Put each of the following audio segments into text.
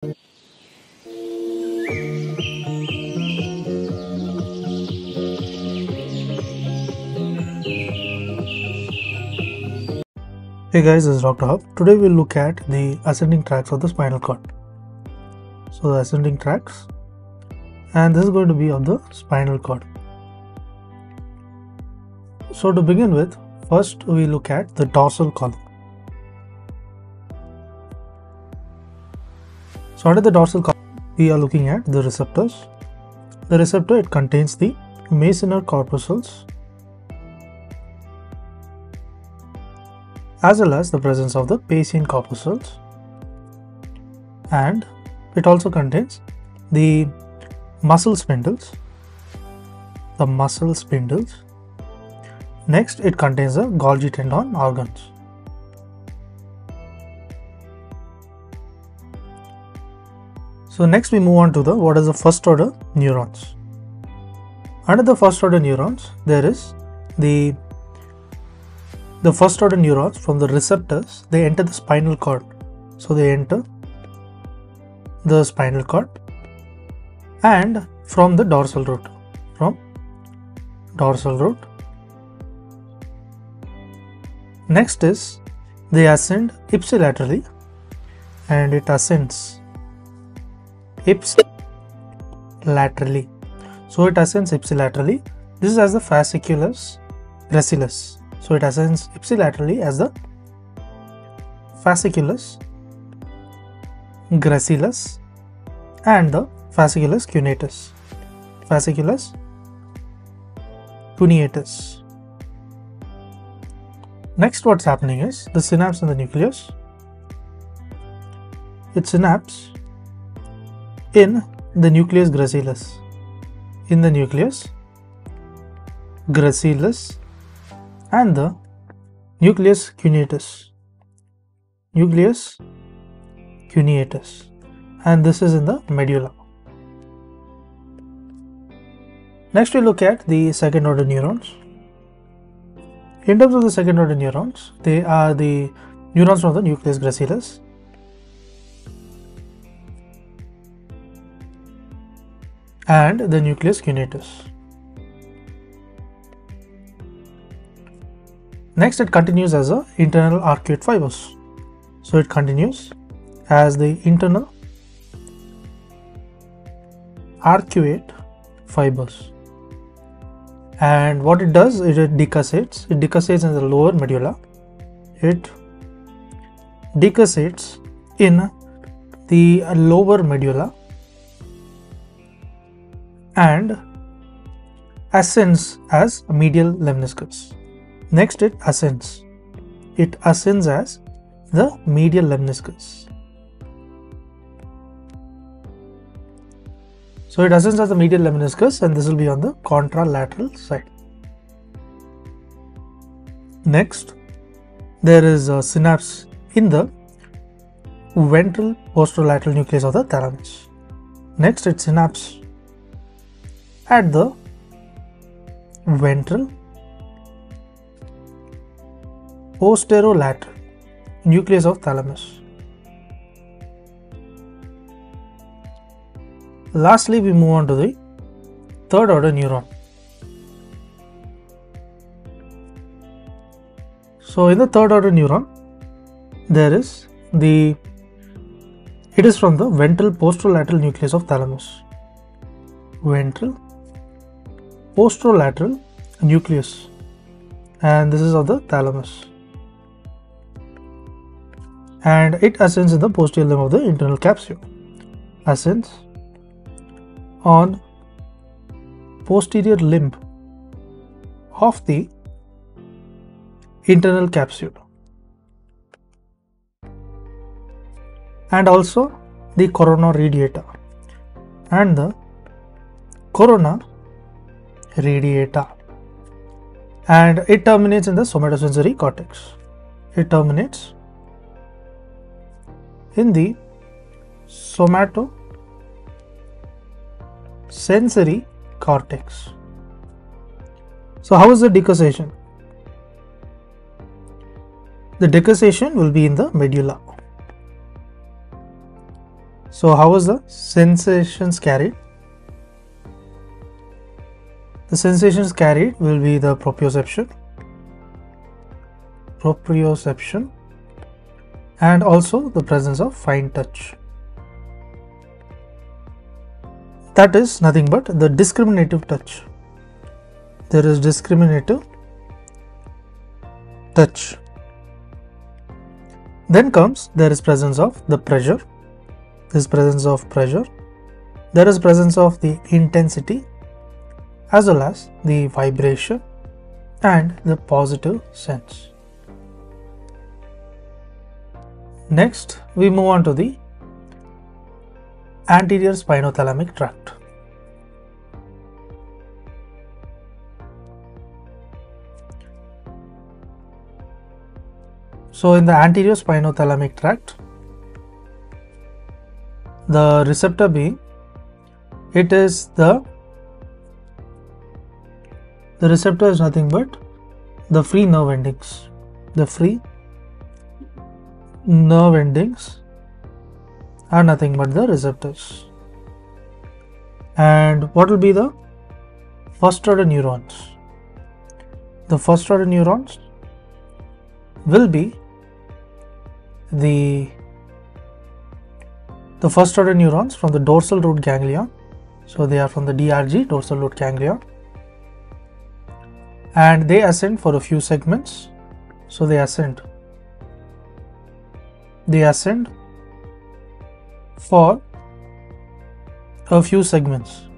Hey guys, this is Dr. Hub. Today we'll look at the ascending tracts of the spinal cord. So the ascending tracts, and this is going to be of the spinal cord. So to begin with, first we look at the dorsal column. So under the dorsal column, we are looking at the receptors. The receptor, it contains the Meissner corpuscles as well as the presence of the Pacean corpuscles, and it also contains the muscle spindles. Next, it contains the Golgi tendon organs. So next we move on to what is the first order neurons. Under the first order neurons, there is the first order neurons from the receptors. They enter the spinal cord. So they enter the spinal cord and from the dorsal root. Next is they ascend ipsilaterally, and it ascends ipsilaterally. So it ascends ipsilaterally. This is as the fasciculus gracilis. So it ascends ipsilaterally as the fasciculus gracilis and the fasciculus cuneatus. Next, what's happening is the synapse in the nucleus. It synapse in the nucleus gracilis. And the nucleus cuneatus, and this is in the medulla. Next we look at the second order neurons. In terms of the second order neurons, they are the neurons from the nucleus gracilis, and the nucleus cuneatus. Next, it continues as the internal arcuate fibers. So it continues as the internal arcuate fibers. And what it does is it decussates. It decussates in the lower medulla. It decussates in the lower medulla and ascends as medial lemniscus. Next, it ascends. It ascends as the medial lemniscus. So it ascends as the medial lemniscus, and this will be on the contralateral side. Next, there is a synapse in the ventral posterolateral nucleus of the thalamus. Next, it synapse at the ventral posterolateral nucleus of thalamus. Lastly, we move on to the third order neuron. So in the third order neuron, it is from the ventral posterolateral nucleus of thalamus. Ventral posterolateral nucleus, and this is of the thalamus. And it ascends in the posterior limb of the internal capsule. Ascends on posterior limb of the internal capsule, and also the corona radiata and the corona radiata, and it terminates in the somatosensory cortex. It terminates in the somatosensory cortex. So how is the decussation? The decussation will be in the medulla. So how is the sensations carried? The sensations carried will be the proprioception, and also the presence of fine touch. That is nothing but the discriminative touch. There is discriminative touch. Then comes there is presence of the pressure. This presence of pressure. There is presence of the intensity as well as the vibration and the positive sense. Next, we move on to the anterior spinothalamic tract. So in the anterior spinothalamic tract, the receptor being, it is the receptor is nothing but the free nerve endings. The free nerve endings are nothing but the receptors. And what will be the first order neurons? The first order neurons will be the first order neurons from the dorsal root ganglion. So they are from the DRG, dorsal root ganglion, and they ascend for a few segments. So they ascend for a few segments.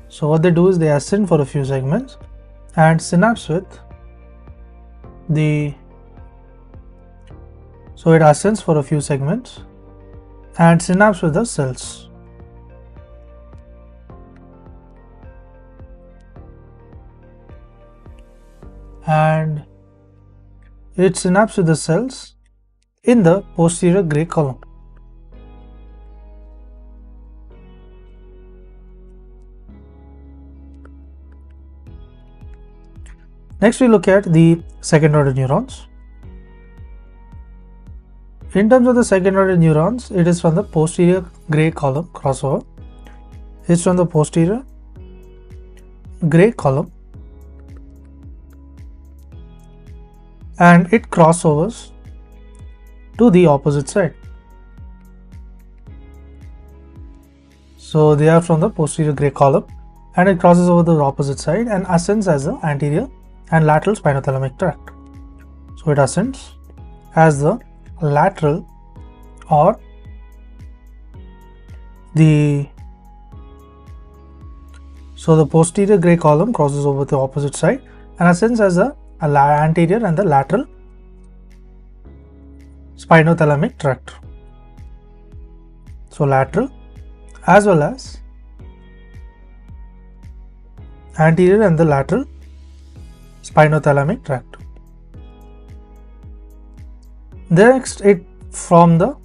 So what they do is they ascend for a few segments and synapse with the, so it ascends for a few segments and synapse with the cells. And it synapse with the cells in the posterior gray column. Next, we look at the second order neurons. In terms of the second order neurons, it is from the posterior gray column crossover. It's from the posterior gray column and it crossovers to the opposite side. So they are from the posterior gray column and it crosses over the opposite side and ascends as the anterior and lateral spinothalamic tract. So it ascends as the lateral or the posterior gray column crosses over the opposite side and ascends as the anterior and the lateral spinothalamic tract. So lateral as well as anterior and the lateral spinothalamic tract. Next, it from the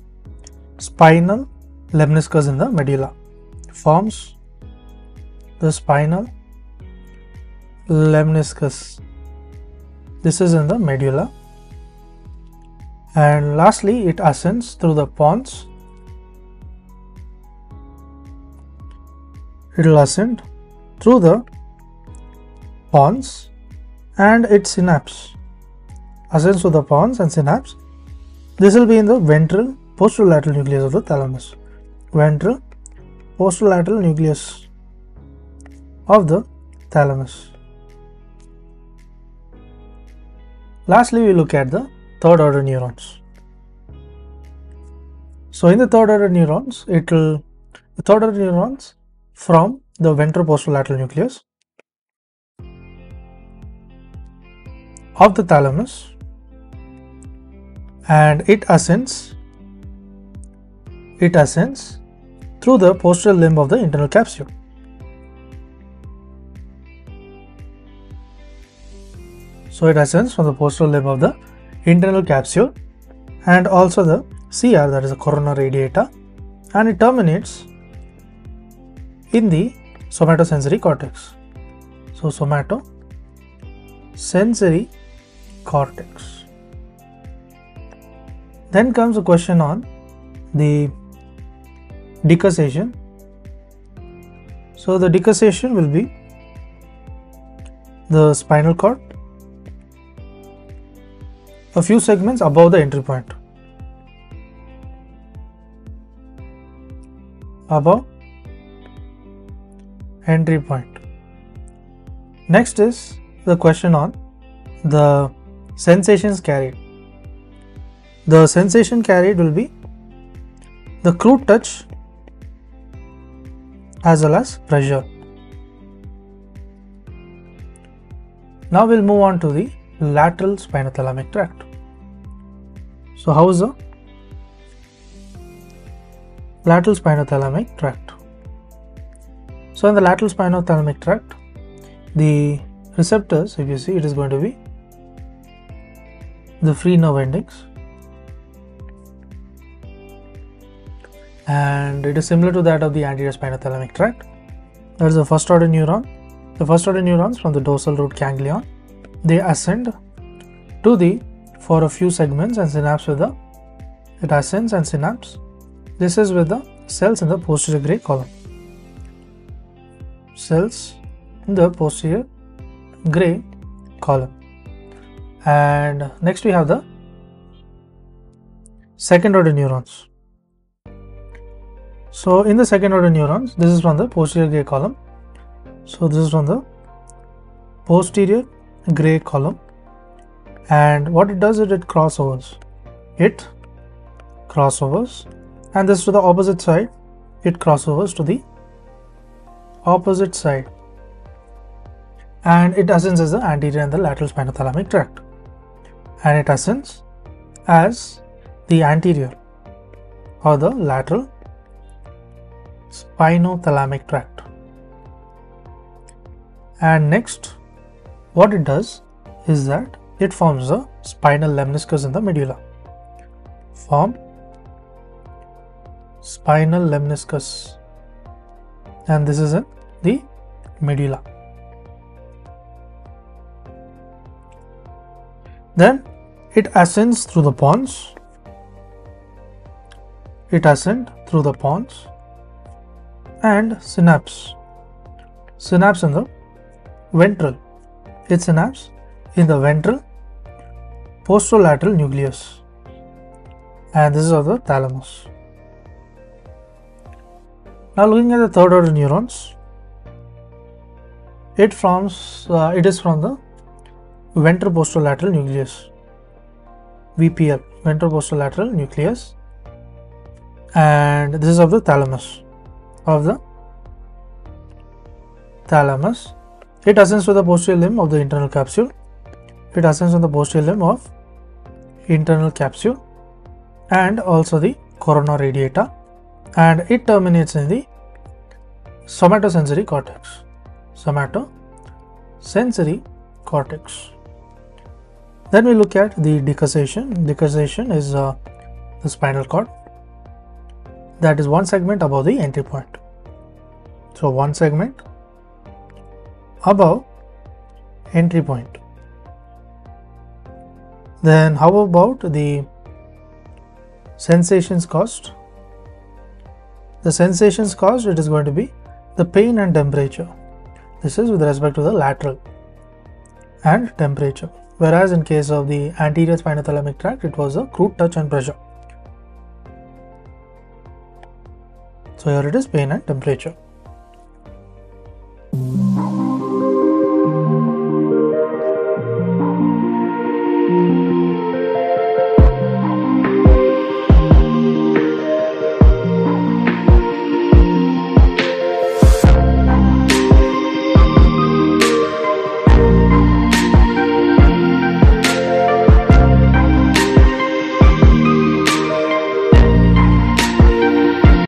spinal lemniscus in the medulla forms the spinal lemniscus. This is in the medulla, and lastly it ascends through the pons. It will ascend through the pons and it synapse, ascends to the pons and synapse. This will be in the ventral posterolateral nucleus of the thalamus. Ventral posterolateral nucleus of the thalamus. Lastly, we look at the third order neurons. So in the third order neurons, the third order neurons from the ventral posterolateral nucleus of the thalamus, and it ascends through the posterior limb of the internal capsule. So it ascends from the posterior limb of the internal capsule and also the CR, that is the corona radiata, and it terminates in the somatosensory cortex. So somatosensory cortex. Then comes a question on the decussation. So the decussation will be the spinal cord, a few segments above the entry point. Above entry point. Next is the question on the sensations carried. The sensation carried will be the crude touch as well as pressure. Now we'll move on to the lateral spinothalamic tract. So how is the lateral spinothalamic tract? So in the lateral spinothalamic tract, the receptors, if you see, it is going to be the free nerve endings, and it is similar to that of the anterior spinothalamic tract. That is the first order neuron. The first order neurons from the dorsal root ganglion, they ascend to the for a few segments and synapse with the, it ascends and synapse. This is with the cells in the posterior gray column. Cells in the posterior gray column. And next we have the second order neurons. So in the second order neurons, this is from the posterior gray column. So this is from the posterior gray column, and what it does is it crossovers. It crossovers, and this to the opposite side, it crossovers to the opposite side, and it ascends as the anterior and the lateral spinothalamic tract, and it ascends as the anterior or the lateral spinothalamic tract. And next, what it does is that it forms a spinal lemniscus in the medulla. Form spinal lemniscus, and this is in the medulla. Then it ascends through the pons. It ascends through the pons and synapse. Synapse in the ventral. It synapse in the ventral posterolateral nucleus, and this is of the thalamus. Now looking at the third order neurons, it is from the ventral posterolateral nucleus, VPL, ventral posterolateral nucleus, and this is of the thalamus. It ascends to the posterior limb of the internal capsule. It ascends on the posterior limb of internal capsule and also the corona radiata, and it terminates in the somatosensory cortex. Somatosensory cortex. Then we look at the decussation. Decussation is the spinal cord. That is one segment above the entry point. So one segment above entry point. Then how about the sensations caused? The sensations caused, it is going to be the pain and temperature. This is with respect to the lateral and temperature, whereas in case of the anterior spinothalamic tract, it was a crude touch and pressure. So here it is pain and temperature.